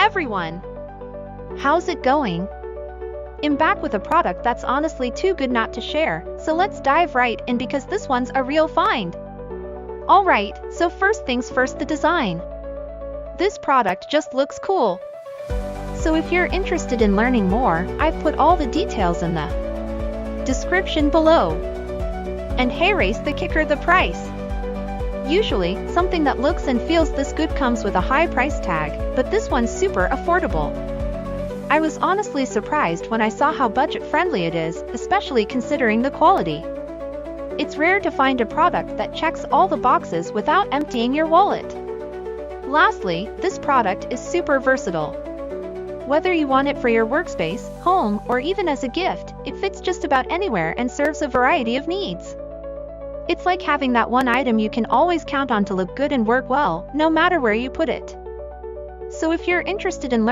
everyone! How's it going? I'm back with a product that's honestly too good not to share, so let's dive right in because this one's a real find. Alright, so first things first, the design. This product just looks cool. So if you're interested in learning more, I've put all the details in the description below. And hey, race the kicker, the price. Usually, something that looks and feels this good comes with a high price tag, but this one's super affordable. I was honestly surprised when I saw how budget-friendly it is, especially considering the quality. It's rare to find a product that checks all the boxes without emptying your wallet. Lastly, this product is super versatile. Whether you want it for your workspace, home, or even as a gift, it fits just about anywhere and serves a variety of needs. It's like having that one item you can always count on to look good and work well, no matter where you put it. So if you're interested in learning